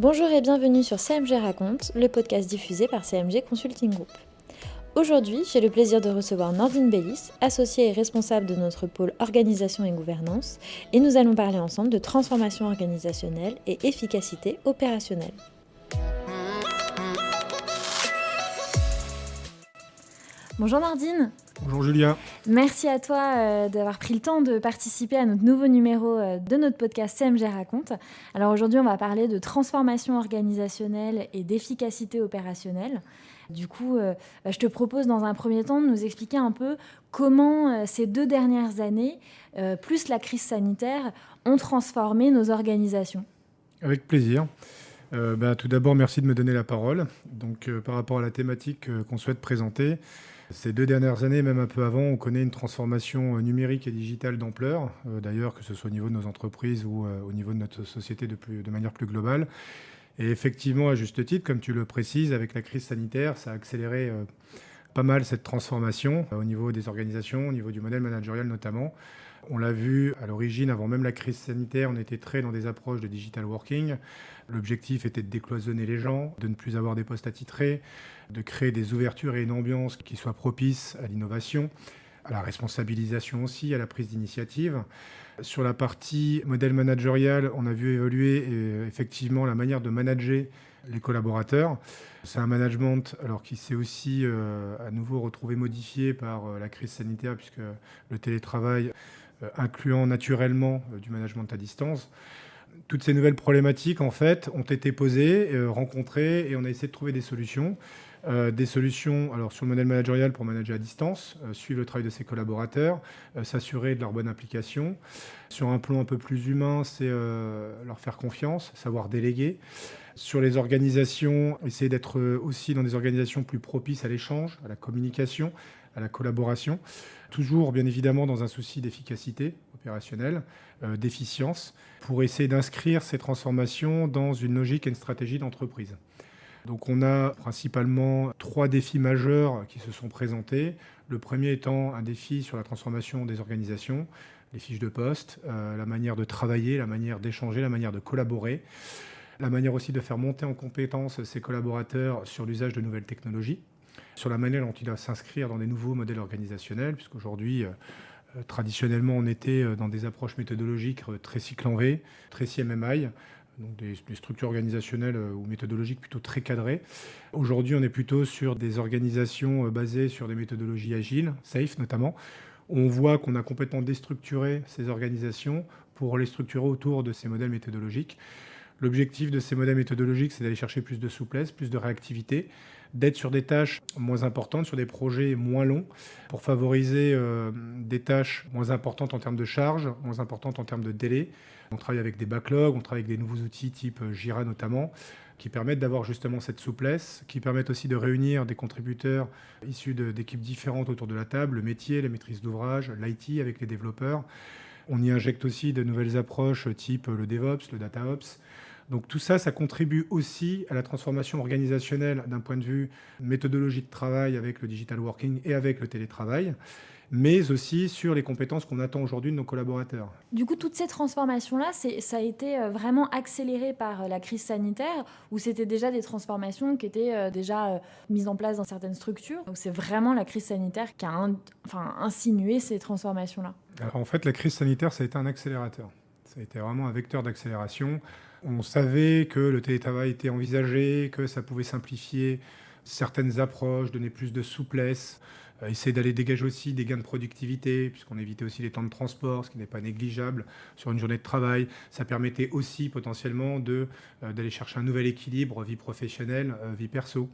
Bonjour et bienvenue sur CMG Raconte, le podcast diffusé par CMG Consulting Group. Aujourd'hui, j'ai le plaisir de recevoir Nordine Bellis, associée et responsable de notre pôle organisation et gouvernance, et nous allons parler ensemble de transformation organisationnelle et efficacité opérationnelle. Bonjour Nordine. Bonjour Julia. Merci à toi d'avoir pris le temps de participer à notre nouveau numéro de notre podcast CMG Raconte. Alors aujourd'hui, on va parler de transformation organisationnelle et d'efficacité opérationnelle. Du coup, je te propose dans un premier temps de nous expliquer un peu comment ces 2 dernières années, plus la crise sanitaire, ont transformé nos organisations. Avec plaisir. Tout d'abord, merci de me donner la parole. Donc, par rapport à la thématique qu'on souhaite présenter, ces 2 dernières années, même un peu avant, on connaît une transformation numérique et digitale d'ampleur. D'ailleurs, que ce soit au niveau de nos entreprises ou au niveau de notre société de manière plus globale. Et effectivement, à juste titre, comme tu le précises, avec la crise sanitaire, ça a accéléré pas mal cette transformation au niveau des organisations, au niveau du modèle managérial notamment. On l'a vu à l'origine, avant même la crise sanitaire, on était très dans des approches de digital working. L'objectif était de décloisonner les gens, de ne plus avoir des postes attitrés, de créer des ouvertures et une ambiance qui soit propice à l'innovation, à la responsabilisation aussi, à la prise d'initiative. Sur la partie modèle managérial, on a vu évoluer effectivement la manière de manager les collaborateurs. C'est un management alors qui s'est aussi à nouveau retrouvé modifié par la crise sanitaire, puisque le télétravail incluant naturellement du management à distance. Toutes ces nouvelles problématiques, en fait, ont été posées, rencontrées, et on a essayé de trouver des solutions. Des solutions alors, sur le modèle managérial pour manager à distance, suivre le travail de ses collaborateurs, s'assurer de leur bonne application. Sur un plan un peu plus humain, c'est leur faire confiance, savoir déléguer. Sur les organisations, essayer d'être aussi dans des organisations plus propices à l'échange, à la communication, à la collaboration. Toujours, bien évidemment, dans un souci d'efficacité opérationnelle, d'efficience, pour essayer d'inscrire ces transformations dans une logique et une stratégie d'entreprise. Donc on a principalement 3 défis majeurs qui se sont présentés. Le premier étant un défi sur la transformation des organisations, les fiches de poste, la manière de travailler, la manière d'échanger, la manière de collaborer, la manière aussi de faire monter en compétence ses collaborateurs sur l'usage de nouvelles technologies, sur la manière dont il doit s'inscrire dans des nouveaux modèles organisationnels, puisqu'aujourd'hui, traditionnellement, on était dans des approches méthodologiques très cycle en V, très CMMI, donc des structures organisationnelles ou méthodologiques plutôt très cadrées. Aujourd'hui, on est plutôt sur des organisations basées sur des méthodologies agiles, SAFe notamment. On voit qu'on a complètement déstructuré ces organisations pour les structurer autour de ces modèles méthodologiques. L'objectif de ces modèles méthodologiques, c'est d'aller chercher plus de souplesse, plus de réactivité, d'être sur des tâches moins importantes, sur des projets moins longs, pour favoriser des tâches moins importantes en termes de charge, moins importantes en termes de délai. On travaille avec des backlogs, on travaille avec des nouveaux outils type Jira notamment, qui permettent d'avoir justement cette souplesse, qui permettent aussi de réunir des contributeurs issus d'équipes différentes autour de la table, le métier, la maîtrise d'ouvrage, l'IT avec les développeurs. On y injecte aussi de nouvelles approches type le DevOps, le DataOps. Donc tout ça, ça contribue aussi à la transformation organisationnelle d'un point de vue méthodologie de travail avec le digital working et avec le télétravail, mais aussi sur les compétences qu'on attend aujourd'hui de nos collaborateurs. Du coup, toutes ces transformations-là, ça a été vraiment accéléré par la crise sanitaire, ou c'était déjà des transformations qui étaient déjà mises en place dans certaines structures? Donc c'est vraiment la crise sanitaire qui a insinué ces transformations-là. Alors, en fait, la crise sanitaire, ça a été un accélérateur. Ça a été vraiment un vecteur d'accélération. On savait que le télétravail était envisagé, que ça pouvait simplifier certaines approches, donner plus de souplesse, essayer d'aller dégager aussi des gains de productivité, puisqu'on évitait aussi les temps de transport, ce qui n'est pas négligeable sur une journée de travail. Ça permettait aussi potentiellement d'aller chercher un nouvel équilibre, vie professionnelle, vie perso.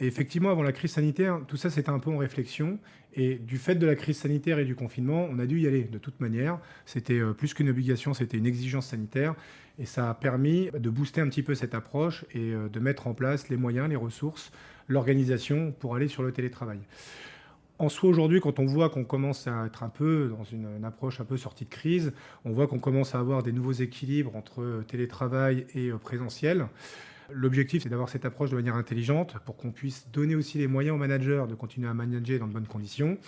Et effectivement, avant la crise sanitaire, tout ça, c'était un peu en réflexion. Et du fait de la crise sanitaire et du confinement, on a dû y aller de toute manière. C'était plus qu'une obligation, c'était une exigence sanitaire. Et ça a permis de booster un petit peu cette approche et de mettre en place les moyens, les ressources, l'organisation pour aller sur le télétravail. En soi, aujourd'hui, quand on voit qu'on commence à être un peu dans une approche un peu sortie de crise, on voit qu'on commence à avoir des nouveaux équilibres entre télétravail et présentiel. L'objectif, c'est d'avoir cette approche de manière intelligente pour qu'on puisse donner aussi les moyens aux managers de continuer à manager dans de bonnes conditions,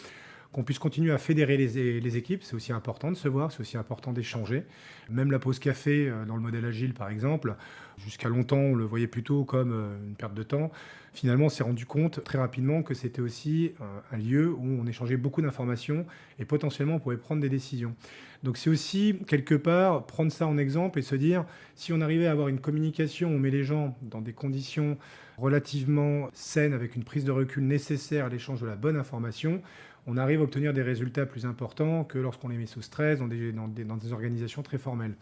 qu'on puisse continuer à fédérer les équipes. C'est aussi important de se voir, c'est aussi important d'échanger. Même la pause café dans le modèle agile, par exemple, jusqu'à longtemps, on le voyait plutôt comme une perte de temps. Finalement, on s'est rendu compte très rapidement que c'était aussi un lieu où on échangeait beaucoup d'informations et potentiellement on pouvait prendre des décisions. Donc c'est aussi, quelque part, prendre ça en exemple et se dire, si on arrivait à avoir une communication, on met les gens dans des conditions relativement saines, avec une prise de recul nécessaire à l'échange de la bonne information, on arrive à obtenir des résultats plus importants que lorsqu'on les met sous stress dans des organisations très formelles.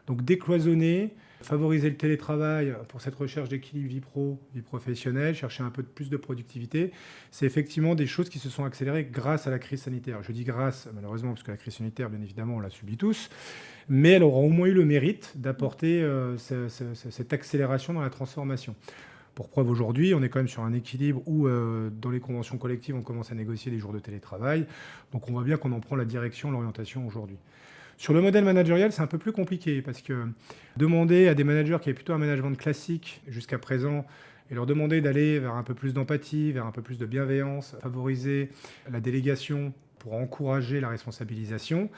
Donc décloisonner, favoriser le télétravail pour cette recherche d'équilibre vie pro, vie professionnelle, chercher un peu plus de productivité, c'est effectivement des choses qui se sont accélérées grâce à la crise sanitaire. Je dis grâce, malheureusement, parce que la crise sanitaire, bien évidemment, on l'a subie tous, mais elle aura au moins eu le mérite d'apporter cette accélération dans la transformation. Pour preuve, aujourd'hui, on est quand même sur un équilibre où, dans les conventions collectives, on commence à négocier des jours de télétravail. Donc on voit bien qu'on en prend la direction, l'orientation aujourd'hui. Sur le modèle managérial, c'est un peu plus compliqué parce que demander à des managers qui avaient plutôt un management classique jusqu'à présent et leur demander d'aller vers un peu plus d'empathie, vers un peu plus de bienveillance, favoriser la délégation pour encourager la responsabilisation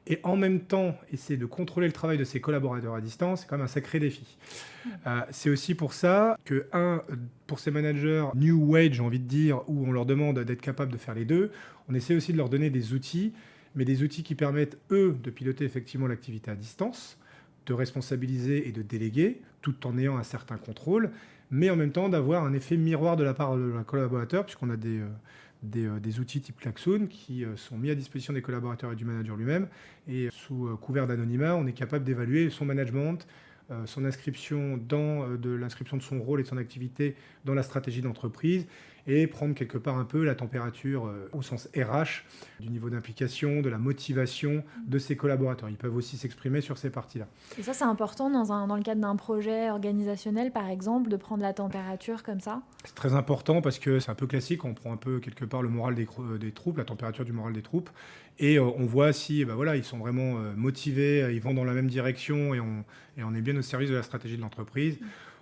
et en même temps essayer de contrôler le travail de ses collaborateurs à distance, c'est quand même un sacré défi. C'est aussi pour ça que, pour ces managers new wage, j'ai envie de dire, où on leur demande d'être capables de faire les deux, on essaie aussi de leur donner des outils, mais des outils qui permettent, eux, de piloter effectivement l'activité à distance, de responsabiliser et de déléguer, tout en ayant un certain contrôle, mais en même temps d'avoir un effet miroir de la part de la collaborateur, puisqu'on a des outils type Klaxoon qui sont mis à disposition des collaborateurs et du manager lui-même, et sous couvert d'anonymat, on est capable d'évaluer son management, son inscription l'inscription de son rôle et de son activité dans la stratégie d'entreprise et prendre quelque part un peu la température au sens RH du niveau d'implication, de la motivation de ses collaborateurs. Ils peuvent aussi s'exprimer sur ces parties-là. Et ça, c'est important dans le cadre d'un projet organisationnel, par exemple, de prendre la température comme ça? C'est très important parce que c'est un peu classique, on prend un peu quelque part le moral des troupes, la température du moral des troupes, et on voit si ils sont vraiment motivés, ils vont dans la même direction et on est bien au service de la stratégie de l'entreprise.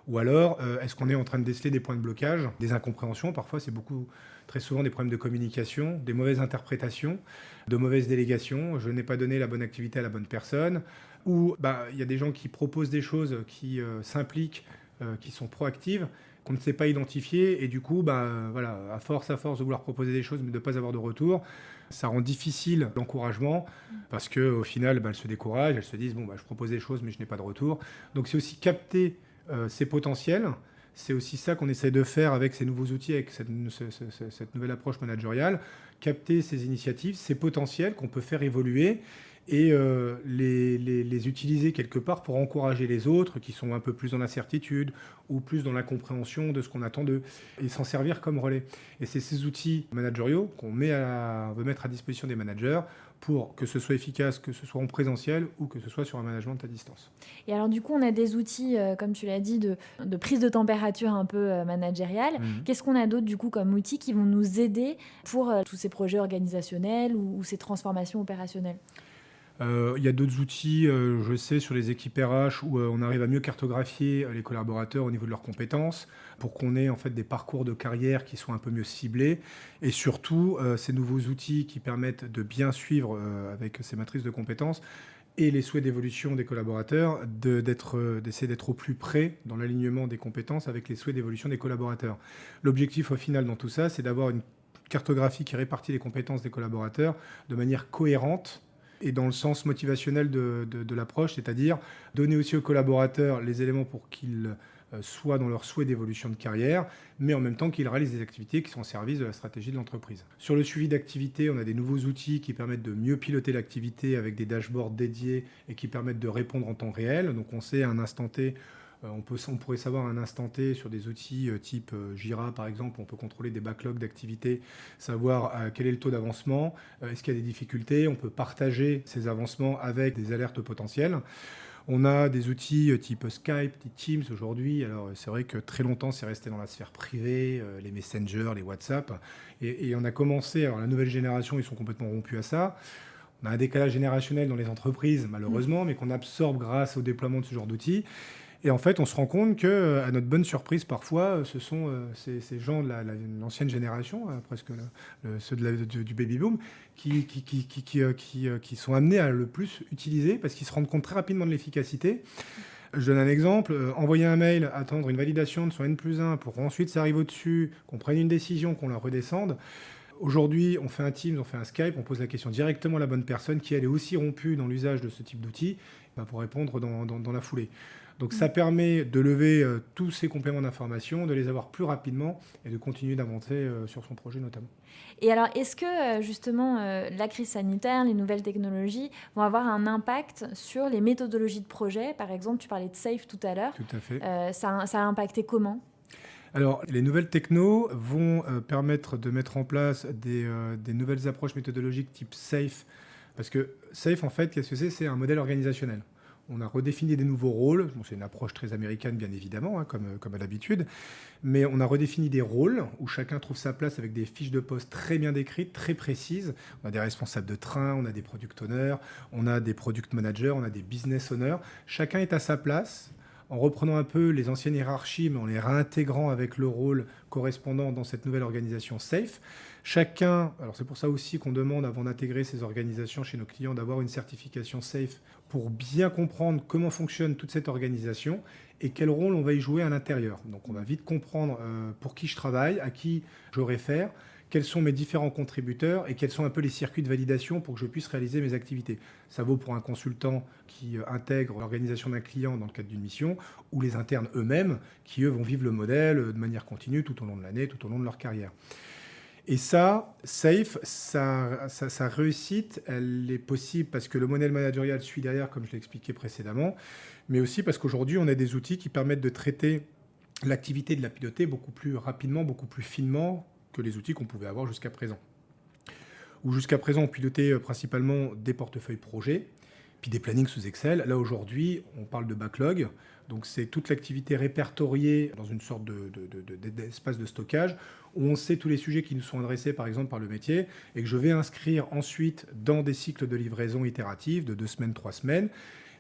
Ou alors, est-ce qu'on est en train de déceler des points de blocage, des incompréhensions? Parfois, c'est très souvent des problèmes de communication, des mauvaises interprétations, de mauvaises délégations. Je n'ai pas donné la bonne activité à la bonne personne. Ou il y a des gens qui proposent des choses, qui s'impliquent, qui sont proactives, qu'on ne sait pas identifier. Et du coup, à force de vouloir proposer des choses, mais de ne pas avoir de retour, ça rend difficile l'encouragement parce qu'au final, elles se découragent, elles se disent je propose des choses, mais je n'ai pas de retour. Donc, c'est aussi capter ces potentiels. C'est aussi ça qu'on essaie de faire avec ces nouveaux outils, avec cette nouvelle approche managériale, capter ces initiatives, ces potentiels qu'on peut faire évoluer et les utiliser quelque part pour encourager les autres qui sont un peu plus dans l'incertitude ou plus dans l'incompréhension de ce qu'on attend d'eux et s'en servir comme relais. Et c'est ces outils managériaux qu'on veut mettre à disposition des managers pour que ce soit efficace, que ce soit en présentiel ou que ce soit sur un management à distance. Et alors du coup, on a des outils, comme tu l'as dit, de prise de température un peu managériale. Qu'est-ce qu'on a d'autre du coup comme outils qui vont nous aider pour tous ces projets organisationnels ou ces transformations opérationnelles? Il y a d'autres outils, je sais, sur les équipes RH où on arrive à mieux cartographier les collaborateurs au niveau de leurs compétences pour qu'on ait en fait des parcours de carrière qui soient un peu mieux ciblés et surtout ces nouveaux outils qui permettent de bien suivre avec ces matrices de compétences et les souhaits d'évolution des collaborateurs, d'essayer d'être au plus près dans l'alignement des compétences avec les souhaits d'évolution des collaborateurs. L'objectif au final dans tout ça, c'est d'avoir une cartographie qui répartit les compétences des collaborateurs de manière cohérente et dans le sens motivationnel de l'approche, c'est-à-dire donner aussi aux collaborateurs les éléments pour qu'ils soient dans leur souhait d'évolution de carrière, mais en même temps qu'ils réalisent des activités qui sont au service de la stratégie de l'entreprise. Sur le suivi d'activité, on a des nouveaux outils qui permettent de mieux piloter l'activité avec des dashboards dédiés et qui permettent de répondre en temps réel. Donc on sait à un instant T, on pourrait savoir à un instant T sur des outils type Jira par exemple, on peut contrôler des backlogs d'activités, savoir quel est le taux d'avancement, est-ce qu'il y a des difficultés, on peut partager ces avancements avec des alertes potentielles. On a des outils type Skype, Teams aujourd'hui. Alors c'est vrai que très longtemps c'est resté dans la sphère privée, les messengers, les WhatsApp, et on a commencé, alors la nouvelle génération ils sont complètement rompus à ça. On a un décalage générationnel dans les entreprises malheureusement, mais qu'on absorbe grâce au déploiement de ce genre d'outils. Et en fait, on se rend compte que, à notre bonne surprise, parfois, ce sont ces gens de l'ancienne génération, presque ceux du baby-boom, qui sont amenés à le plus utiliser parce qu'ils se rendent compte très rapidement de l'efficacité. Je donne un exemple, envoyer un mail, attendre une validation de son N+1 pour ensuite ça arrive au-dessus, qu'on prenne une décision, qu'on la redescende. Aujourd'hui, on fait un Teams, on fait un Skype, on pose la question directement à la bonne personne qui, elle, est aussi rompue dans l'usage de ce type d'outil pour répondre dans la foulée. Donc ça permet de lever tous ces compléments d'information, de les avoir plus rapidement et de continuer d'avancer sur son projet notamment. Et alors, est-ce que justement la crise sanitaire, les nouvelles technologies vont avoir un impact sur les méthodologies de projet? Par exemple, tu parlais de SAFe tout à l'heure. Tout à fait. Ça a impacté comment? Alors, les nouvelles technos vont permettre de mettre en place des nouvelles approches méthodologiques type SAFe. Parce que SAFe, en fait, qu'est-ce que c'est? C'est un modèle organisationnel. On a redéfini des nouveaux rôles. Bon, c'est une approche très américaine, bien évidemment, comme à l'habitude. Mais on a redéfini des rôles où chacun trouve sa place avec des fiches de poste très bien décrites, très précises. On a des responsables de train, on a des product owners, on a des product managers, on a des business owners. Chacun est à sa place, en reprenant un peu les anciennes hiérarchies, mais en les réintégrant avec le rôle correspondant dans cette nouvelle organisation SAFe. Chacun, alors c'est pour ça aussi qu'on demande avant d'intégrer ces organisations chez nos clients d'avoir une certification SAFe pour bien comprendre comment fonctionne toute cette organisation et quel rôle on va y jouer à l'intérieur. Donc on va vite comprendre pour qui je travaille, à qui je réfère, quels sont mes différents contributeurs et quels sont un peu les circuits de validation pour que je puisse réaliser mes activités. Ça vaut pour un consultant qui intègre l'organisation d'un client dans le cadre d'une mission ou les internes eux-mêmes qui, eux, vont vivre le modèle de manière continue tout au long de l'année, tout au long de leur carrière. Et ça, SAFe, sa réussite, elle est possible parce que le modèle managérial suit derrière, comme je l'ai expliqué précédemment, mais aussi parce qu'aujourd'hui, on a des outils qui permettent de traiter l'activité de la piloter beaucoup plus rapidement, beaucoup plus finement que les outils qu'on pouvait avoir jusqu'à présent. Où jusqu'à présent, on pilotait principalement des portefeuilles projets, puis des plannings sous Excel. Là, aujourd'hui, on parle de backlog. Donc, c'est toute l'activité répertoriée dans une sorte d'espace de stockage où on sait tous les sujets qui nous sont adressés, par exemple, par le métier et que je vais inscrire ensuite dans des cycles de livraison itératifs de 2 semaines, 3 semaines.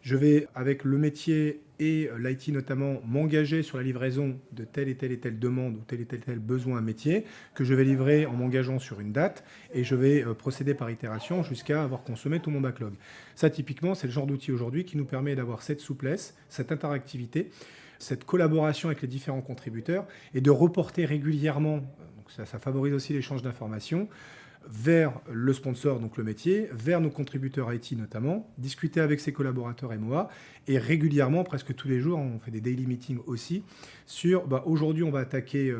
Je vais, avec le métier et l'IT notamment, m'engager sur la livraison de telle et telle demande ou tel et tel besoin métier que je vais livrer en m'engageant sur une date et je vais procéder par itération jusqu'à avoir consommé tout mon backlog. Ça, typiquement, c'est le genre d'outil aujourd'hui qui nous permet d'avoir cette souplesse, cette interactivité, cette collaboration avec les différents contributeurs et de reporter régulièrement, donc ça favorise aussi l'échange d'informations, vers le sponsor, donc le métier, vers nos contributeurs IT notamment, discuter avec ses collaborateurs MOA et régulièrement, presque tous les jours, on fait des daily meetings aussi, sur aujourd'hui on va attaquer,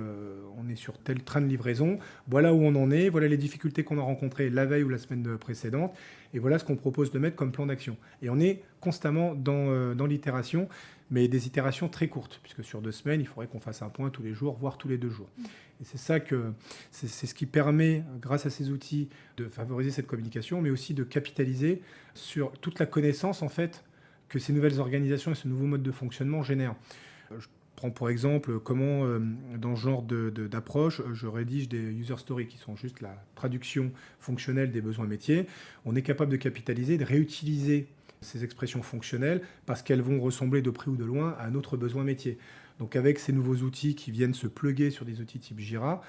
on est sur tel train de livraison, voilà où on en est, voilà les difficultés qu'on a rencontrées la veille ou la semaine précédente, et voilà ce qu'on propose de mettre comme plan d'action. Et on est constamment dans l'itération, mais des itérations très courtes, puisque sur 2 semaines, il faudrait qu'on fasse un point tous les jours, voire tous les 2 jours. Et c'est ça c'est ce qui permet, grâce à ces outils, de favoriser cette communication, mais aussi de capitaliser sur toute la connaissance, en fait, que ces nouvelles organisations et ce nouveau mode de fonctionnement génèrent. Je prends pour exemple comment, dans ce genre d'approche, je rédige des user stories qui sont juste la traduction fonctionnelle des besoins métiers. On est capable de capitaliser, de réutiliser ces expressions fonctionnelles parce qu'elles vont ressembler de près ou de loin à un autre besoin métier. Donc avec ces nouveaux outils qui viennent se plugger sur des outils type Jira,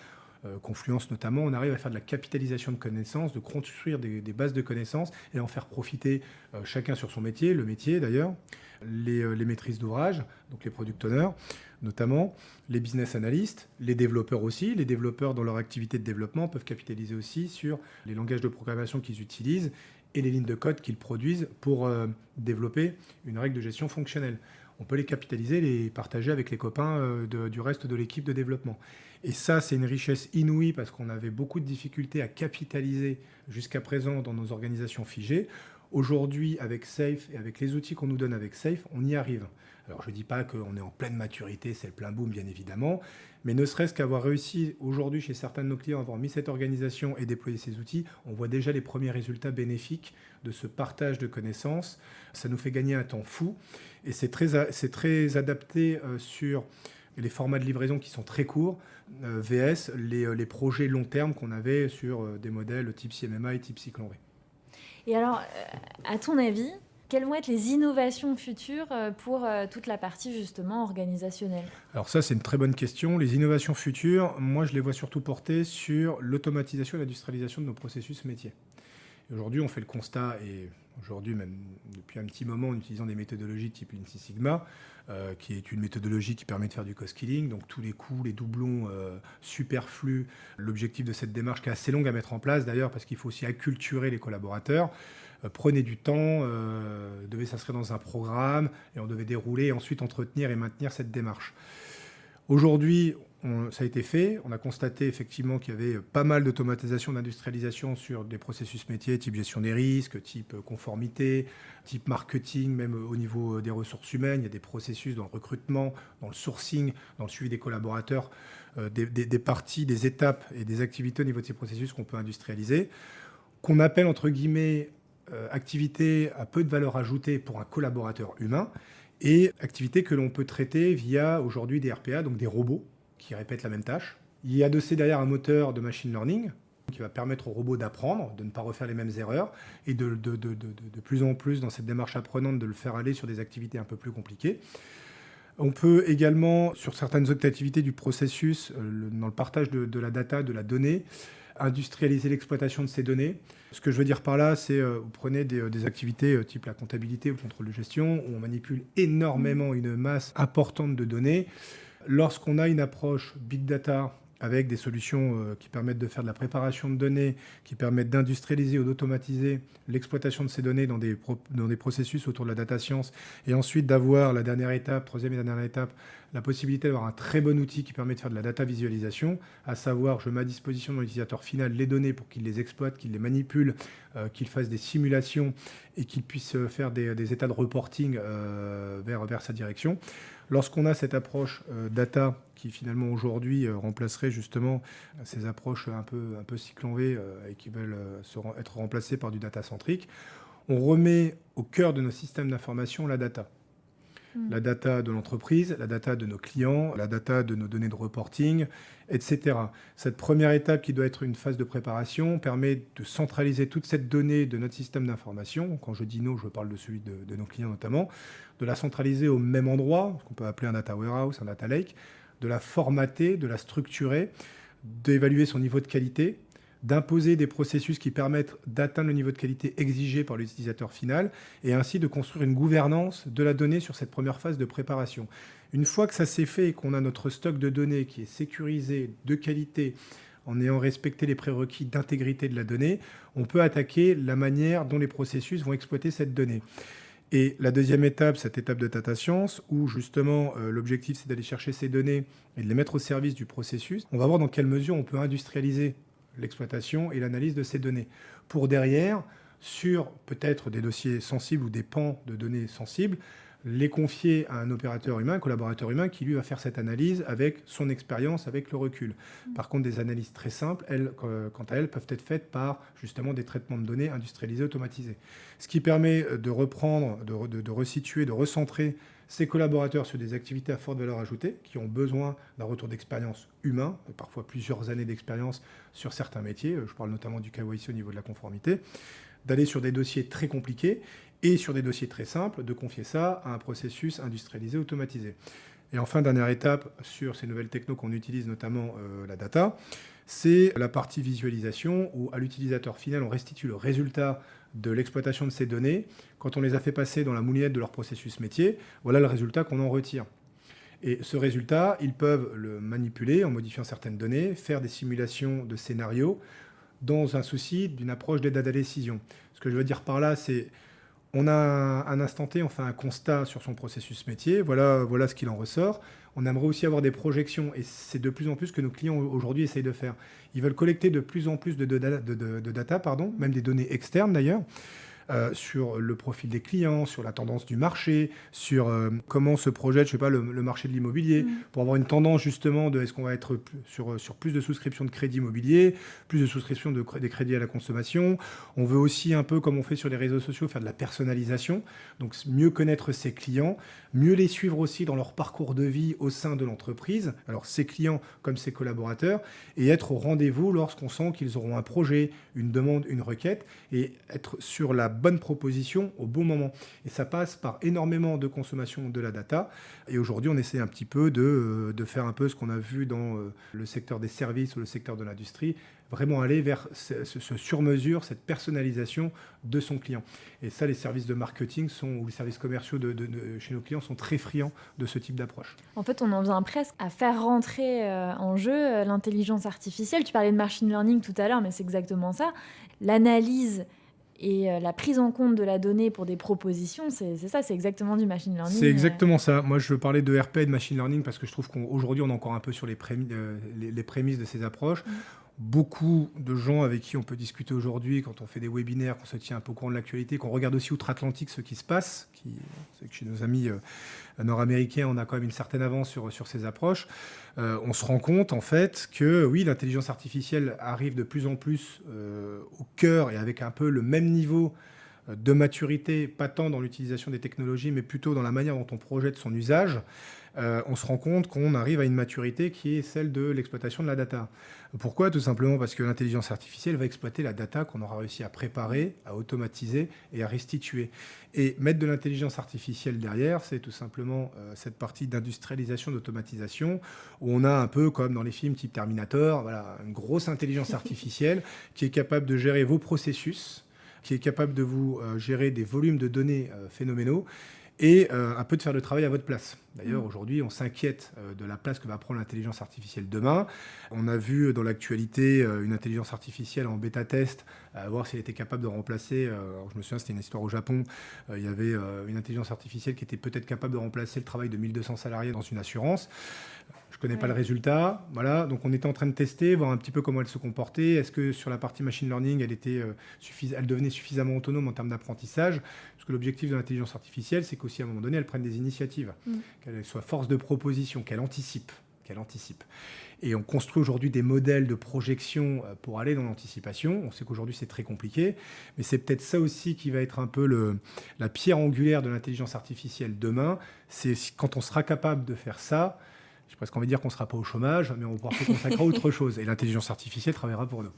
Confluence notamment, on arrive à faire de la capitalisation de connaissances, de construire des bases de connaissances et en faire profiter chacun sur son métier, le métier d'ailleurs, les maîtrises d'ouvrage, donc les product owners notamment, les business analysts, les développeurs aussi. Les développeurs dans leur activité de développement peuvent capitaliser aussi sur les langages de programmation qu'ils utilisent et les lignes de code qu'ils produisent pour développer une règle de gestion fonctionnelle. On peut les capitaliser, les partager avec les copains du reste de l'équipe de développement. Et ça, c'est une richesse inouïe parce qu'on avait beaucoup de difficultés à capitaliser jusqu'à présent dans nos organisations figées. Aujourd'hui, avec SAFe et avec les outils qu'on nous donne avec SAFe, on y arrive. Alors, je ne dis pas qu'on est en pleine maturité, c'est le plein boom, bien évidemment, mais ne serait-ce qu'avoir réussi aujourd'hui chez certains de nos clients, avoir mis cette organisation et déployer ces outils, on voit déjà les premiers résultats bénéfiques de ce partage de connaissances. Ça nous fait gagner un temps fou et c'est très adapté sur les formats de livraison qui sont très courts, VS les projets long terme qu'on avait sur des modèles type CMMI, type Cycle en V. Et alors, à ton avis, Quelles vont être les innovations futures pour toute la partie justement organisationnelle? Alors ça, c'est une très bonne question. Les innovations futures, moi, je les vois surtout portées sur l'automatisation et l'industrialisation de nos processus métiers. Et aujourd'hui, on fait le constat, et aujourd'hui, même depuis un petit moment, en utilisant des méthodologies type Lean Six Sigma, qui est une méthodologie qui permet de faire du cost killing, donc tous les coûts, les doublons superflus. L'objectif de cette démarche, qui est assez longue à mettre en place d'ailleurs, parce qu'il faut aussi acculturer les collaborateurs, prenait du temps, devait s'inscrire dans un programme, et on devait dérouler et ensuite entretenir et maintenir cette démarche. Aujourd'hui, ça a été fait. On a constaté effectivement qu'il y avait pas mal d'automatisation, d'industrialisation sur des processus métiers, type gestion des risques, type conformité, type marketing, même au niveau des ressources humaines. Il y a des processus dans le recrutement, dans le sourcing, dans le suivi des collaborateurs, des parties, des étapes et des activités au niveau de ces processus qu'on peut industrialiser, qu'on appelle entre guillemets activité à peu de valeur ajoutée pour un collaborateur humain, et activité que l'on peut traiter via aujourd'hui des RPA, donc des robots qui répètent la même tâche. Il y a adossé derrière un moteur de machine learning qui va permettre aux robots d'apprendre, de ne pas refaire les mêmes erreurs, et de plus en plus, dans cette démarche apprenante, de le faire aller sur des activités un peu plus compliquées. On peut également, sur certaines autres activités du processus, dans le partage de la data, de la donnée, industrialiser l'exploitation de ces données. Ce que je veux dire par là, c'est vous prenez des activités type la comptabilité ou le contrôle de gestion, où on manipule énormément une masse importante de données. Lorsqu'on a une approche big data avec des solutions qui permettent de faire de la préparation de données, qui permettent d'industrialiser ou d'automatiser l'exploitation de ces données dans des processus autour de la data science, et ensuite d'avoir la dernière étape, troisième et dernière étape, la possibilité d'avoir un très bon outil qui permet de faire de la data visualisation, à savoir je mets à disposition de l'utilisateur final les données pour qu'il les exploite, qu'il les manipule, qu'il fasse des simulations et qu'il puisse faire des états de reporting vers sa direction. Lorsqu'on a cette approche data qui finalement aujourd'hui remplacerait justement ces approches un peu cycle en V et qui veulent être remplacées par du data centrique, on remet au cœur de nos systèmes d'information la data. La data de l'entreprise, la data de nos clients, la data de nos données de reporting, etc. Cette première étape qui doit être une phase de préparation permet de centraliser toute cette donnée de notre système d'information. Quand je dis nous, je parle de celui de nos clients notamment, de la centraliser au même endroit, ce qu'on peut appeler un data warehouse, un data lake, de la formater, de la structurer, d'évaluer son niveau de qualité, d'imposer des processus qui permettent d'atteindre le niveau de qualité exigé par l'utilisateur final, et ainsi de construire une gouvernance de la donnée sur cette première phase de préparation. Une fois que ça s'est fait et qu'on a notre stock de données qui est sécurisé, de qualité, en ayant respecté les prérequis d'intégrité de la donnée, on peut attaquer la manière dont les processus vont exploiter cette donnée. Et la deuxième étape, cette étape de data science, où justement l'objectif c'est d'aller chercher ces données et de les mettre au service du processus, on va voir dans quelle mesure on peut industrialiser l'exploitation et l'analyse de ces données, pour derrière, sur peut-être des dossiers sensibles ou des pans de données sensibles, les confier à un opérateur humain, un collaborateur humain, qui lui va faire cette analyse avec son expérience, avec le recul. Par contre, des analyses très simples, elles, quant à elles, peuvent être faites par justement des traitements de données industrialisés, automatisés. Ce qui permet de reprendre, de resituer, de recentrer ces collaborateurs sur des activités à forte valeur ajoutée, qui ont besoin d'un retour d'expérience humain, parfois plusieurs années d'expérience sur certains métiers, je parle notamment du KYC au niveau de la conformité, d'aller sur des dossiers très compliqués et sur des dossiers très simples, de confier ça à un processus industrialisé, automatisé. Et enfin, dernière étape sur ces nouvelles technos qu'on utilise, notamment la data, c'est la partie visualisation où à l'utilisateur final, on restitue le résultat de l'exploitation de ces données. Quand on les a fait passer dans la moulinette de leur processus métier, voilà le résultat qu'on en retire. Et ce résultat, ils peuvent le manipuler en modifiant certaines données, faire des simulations de scénarios dans un souci d'une approche de data décision. Ce que je veux dire par là, c'est on a un instant T, on fait un constat sur son processus métier, voilà ce qu'il en ressort. On aimerait aussi avoir des projections, et c'est de plus en plus ce que nos clients aujourd'hui essayent de faire. Ils veulent collecter de plus en plus de data, même des données externes d'ailleurs, sur le profil des clients, sur la tendance du marché, sur comment se projette, le marché de l'immobilier, pour avoir une tendance justement de est-ce qu'on va être sur plus de souscriptions de crédits immobiliers, plus de souscriptions des crédits à la consommation. On veut aussi un peu, comme on fait sur les réseaux sociaux, faire de la personnalisation, donc mieux connaître ses clients, mieux les suivre aussi dans leur parcours de vie au sein de l'entreprise, alors ses clients comme ses collaborateurs, et être au rendez-vous lorsqu'on sent qu'ils auront un projet, une demande, une requête, et être sur la bonne proposition au bon moment. Et ça passe par énormément de consommation de la data. Et aujourd'hui, on essaie un petit peu de faire un peu ce qu'on a vu dans le secteur des services ou le secteur de l'industrie, vraiment aller vers ce sur-mesure, cette personnalisation de son client. Et ça, les services de marketing ou les services commerciaux chez nos clients sont très friands de ce type d'approche. En fait, on en vient presque à faire rentrer en jeu l'intelligence artificielle. Tu parlais de machine learning tout à l'heure, mais c'est exactement ça. L'analyse et la prise en compte de la donnée pour des propositions, c'est ça, c'est exactement du machine learning. C'est exactement ça. Moi, je veux parler de RP et de machine learning parce que je trouve qu'aujourd'hui, on est encore un peu sur les prémices de ces approches. Beaucoup de gens avec qui on peut discuter aujourd'hui, quand on fait des webinaires, qu'on se tient un peu au courant de l'actualité, qu'on regarde aussi outre-Atlantique ce qui se passe, c'est que chez nos amis nord-américains, on a quand même une certaine avance sur ces approches. On se rend compte, en fait, que oui, l'intelligence artificielle arrive de plus en plus au cœur et avec un peu le même niveau de maturité, pas tant dans l'utilisation des technologies, mais plutôt dans la manière dont on projette son usage. On se rend compte qu'on arrive à une maturité qui est celle de l'exploitation de la data. Pourquoi ? Tout simplement parce que l'intelligence artificielle va exploiter la data qu'on aura réussi à préparer, à automatiser et à restituer. Et mettre de l'intelligence artificielle derrière, c'est tout simplement cette partie d'industrialisation, d'automatisation, où on a un peu comme dans les films type Terminator, voilà, une grosse intelligence artificielle qui est capable de gérer vos processus, qui est capable de vous gérer des volumes de données phénoménaux, et un peu de faire le travail à votre place. D'ailleurs, aujourd'hui, on s'inquiète de la place que va prendre l'intelligence artificielle demain. On a vu dans l'actualité une intelligence artificielle en bêta-test, voir si elle était capable de remplacer, alors je me souviens, c'était une histoire au Japon, il y avait une intelligence artificielle qui était peut-être capable de remplacer le travail de 1200 salariés dans une assurance. Je ne connais pas le résultat. Voilà. Donc, on était en train de tester, voir un petit peu comment elle se comportait. Est-ce que sur la partie machine learning, elle devenait suffisamment autonome en termes d'apprentissage ? Parce que l'objectif de l'intelligence artificielle, c'est qu'aussi, à un moment donné, elle prenne des initiatives, qu'elle soit force de proposition, qu'elle anticipe. Et on construit aujourd'hui des modèles de projection pour aller dans l'anticipation. On sait qu'aujourd'hui, c'est très compliqué. Mais c'est peut-être ça aussi qui va être un peu la pierre angulaire de l'intelligence artificielle demain. C'est quand on sera capable de faire ça, j'ai presque envie de dire qu'on ne sera pas au chômage, mais on pourra se consacrer à autre chose. Et l'intelligence artificielle travaillera pour nous.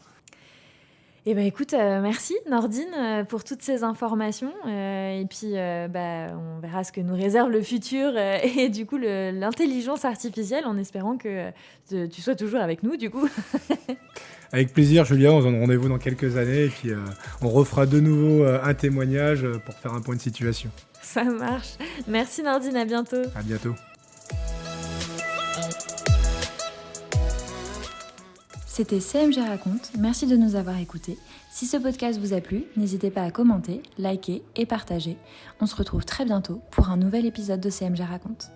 Eh bien, écoute, merci Nordine pour toutes ces informations. Et puis, on verra ce que nous réserve le futur et du coup l'intelligence artificielle, en espérant que tu sois toujours avec nous, du coup. Avec plaisir, Julia. On se donne rendez-vous dans quelques années et puis on refera de nouveau un témoignage pour faire un point de situation. Ça marche. Merci Nordine, à bientôt. À bientôt. C'était CMG Raconte, merci de nous avoir écoutés. Si ce podcast vous a plu, n'hésitez pas à commenter, liker et partager. On se retrouve très bientôt pour un nouvel épisode de CMG Raconte.